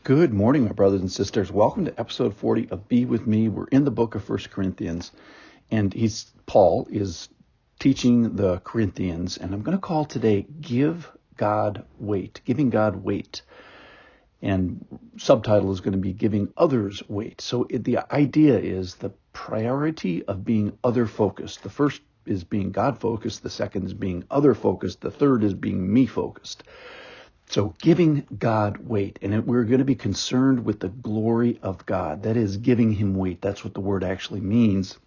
Good morning, my brothers and sisters. Welcome to episode 40 of Be With Me. We're in the book of 1cor10, and Paul is teaching the Corinthians, and I'm going to call today Give God Weight, Giving God Weight. And subtitle is going to be Giving Others Weight. So the idea is the priority of being other-focused. The first is being God-focused. The second is being other-focused. The third is being me-focused. So giving God weight, and we're going to be concerned with the glory of God. That is giving him weight. That's what the word actually means.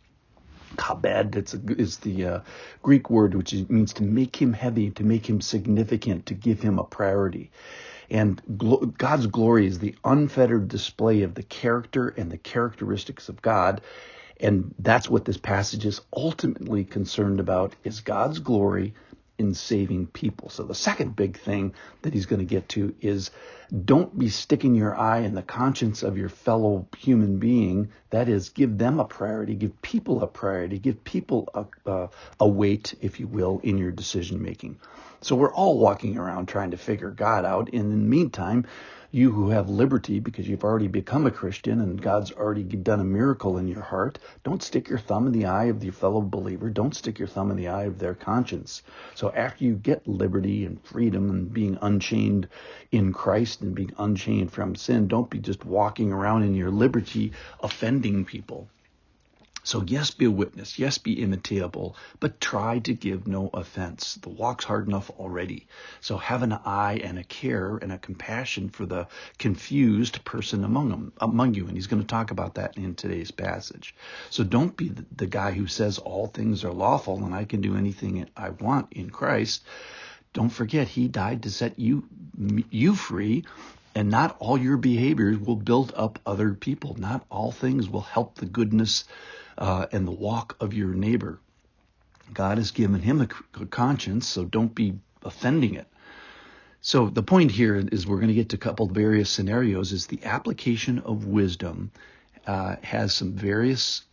Kabed, it's the Greek word which means to make him heavy, to make him significant, to give him a priority. And God's glory is the unfettered display of the character and the characteristics of God. And that's what this passage is ultimately concerned about, is God's glory in saving people. So the second big thing that he's going to get to is don't be sticking your eye in the conscience of your fellow human being. That is, give them a priority, give people a priority, give people a weight, if you will, in your decision making. So we're all walking around trying to figure God out. And in the meantime, you who have liberty because you've already become a Christian and God's already done a miracle in your heart, don't stick your thumb in the eye of your fellow believer. Don't stick your thumb in the eye of their conscience. So after you get liberty and freedom and being unchained in Christ and being unchained from sin, don't be just walking around in your liberty offending people. So yes, be a witness. Yes, be imitatable, but try to give no offense. The walk's hard enough already. So have an eye and a care and a compassion for the confused person among you. And he's going to talk about that in today's passage. So don't be the guy who says all things are lawful and I can do anything I want in Christ. Don't forget, he died to set you free. And not all your behaviors will build up other people. Not all things will help the goodness and the walk of your neighbor. God has given him a conscience, so don't be offending it. So the point here is we're going to get to a couple of various scenarios, is the application of wisdom has some various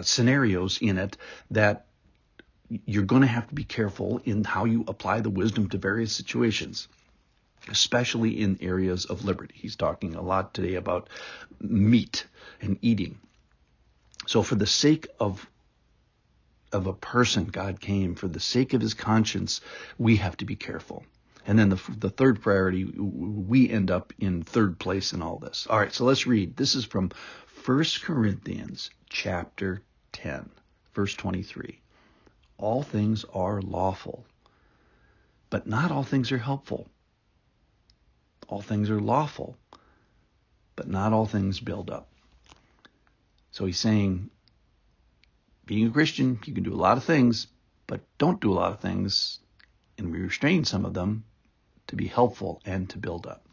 scenarios in it that you're going to have to be careful in how you apply the wisdom to various situations, especially in areas of liberty. He's talking a lot today about meat and eating. So for the sake of a person, God came. For the sake of his conscience, we have to be careful. And then the third priority, we end up in third place in all this. All right, so let's read. This is from 1 Corinthians chapter 10, verse 23. All things are lawful, but not all things are helpful. All things are lawful, but not all things build up. So he's saying, being a Christian, you can do a lot of things, but don't do a lot of things, and we restrain some of them to be helpful and to build up.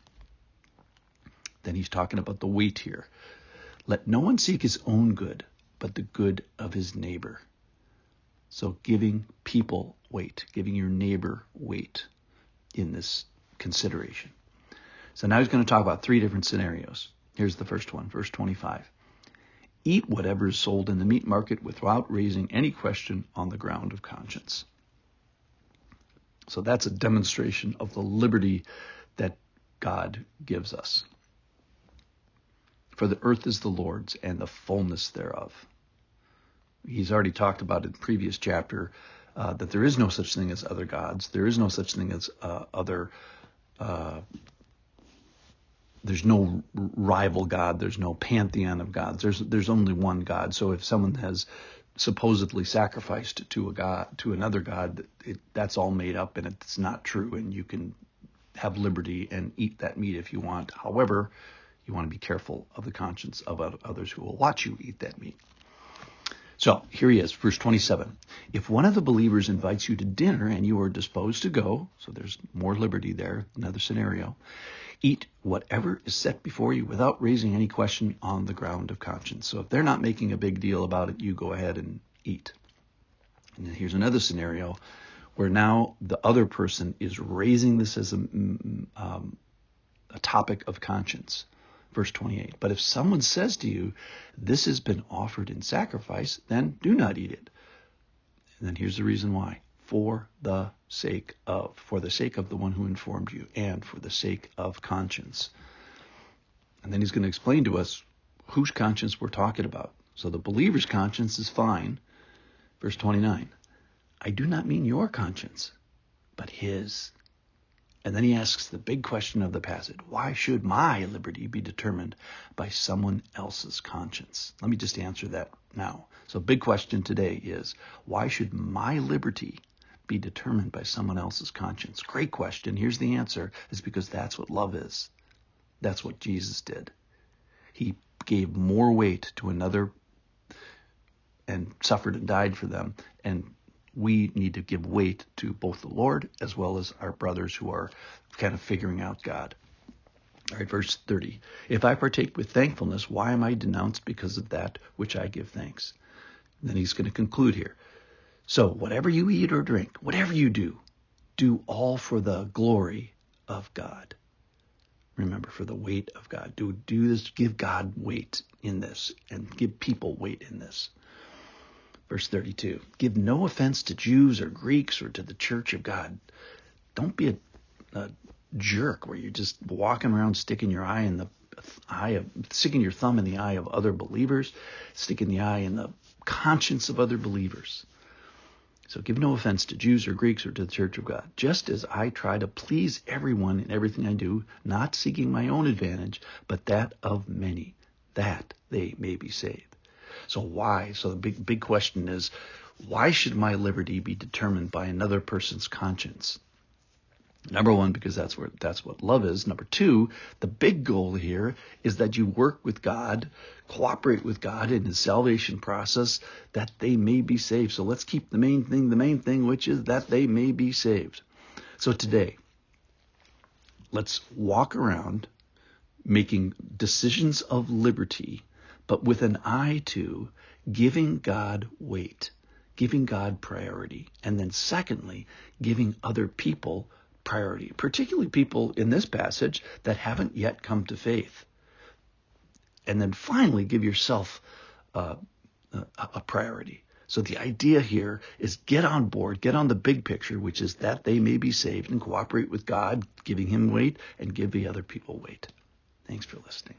Then he's talking about the weight here. Let no one seek his own good, but the good of his neighbor. So giving people weight, giving your neighbor weight in this consideration. So now he's going to talk about three different scenarios. Here's the first one, verse 25. Eat whatever is sold in the meat market without raising any question on the ground of conscience. So that's a demonstration of the liberty that God gives us. For the earth is the Lord's and the fullness thereof. He's already talked about in the previous chapter that there is no such thing as other gods. There is no such thing as there's no rival God. There's no pantheon of gods. There's only one God. So if someone has supposedly sacrificed to another God, that's all made up and it's not true. And you can have liberty and eat that meat if you want. However, you want to be careful of the conscience of others who will watch you eat that meat. So here he is, verse 27. If one of the believers invites you to dinner and you are disposed to go, so there's more liberty there, another scenario, eat whatever is set before you without raising any question on the ground of conscience. So if they're not making a big deal about it, you go ahead and eat. And then here's another scenario where now the other person is raising this as a topic of conscience. Verse 28, but if someone says to you, this has been offered in sacrifice, then do not eat it. And then here's the reason why. for the sake of the one who informed you, and for the sake of conscience. And then he's going to explain to us whose conscience we're talking about. So the believer's conscience is fine. Verse 29, I do not mean your conscience, but his. And then he asks the big question of the passage. Why should my liberty be determined by someone else's conscience? Let me just answer that now. So big question today is, why should my liberty be determined by someone else's conscience? Great question. Here's the answer. It's because that's what love is. That's what Jesus did. He gave more weight to another and suffered and died for them. And we need to give weight to both the Lord as well as our brothers who are kind of figuring out God. All right, verse 30. If I partake with thankfulness, why am I denounced because of that which I give thanks? And then he's going to conclude here. So whatever you eat or drink, whatever you do all for the glory of God. Remember, for the weight of God. Do this, give God weight in this, and give people weight in this. Verse 32, give no offense to Jews or Greeks or to the church of God. Don't be a jerk where you're just walking around sticking your sticking your thumb in the eye of other believers, sticking the eye in the conscience of other believers. So give no offense to Jews or Greeks or to the church of God, just as I try to please everyone in everything I do, not seeking my own advantage, but that of many, that they may be saved. So why? So the big question is, why should my liberty be determined by another person's conscience? Number one, because that's what love is. Number two, the big goal here is that you work with God, cooperate with God in his salvation process, that they may be saved. So let's keep the main thing, which is that they may be saved. So today, let's walk around making decisions of liberty, but with an eye to giving God weight, giving God priority, and then secondly, giving other people priority, particularly people in this passage that haven't yet come to faith. And then finally, give yourself a priority. So the idea here is get on board, get on the big picture, which is that they may be saved, and cooperate with God, giving him weight, and give the other people weight. Thanks for listening.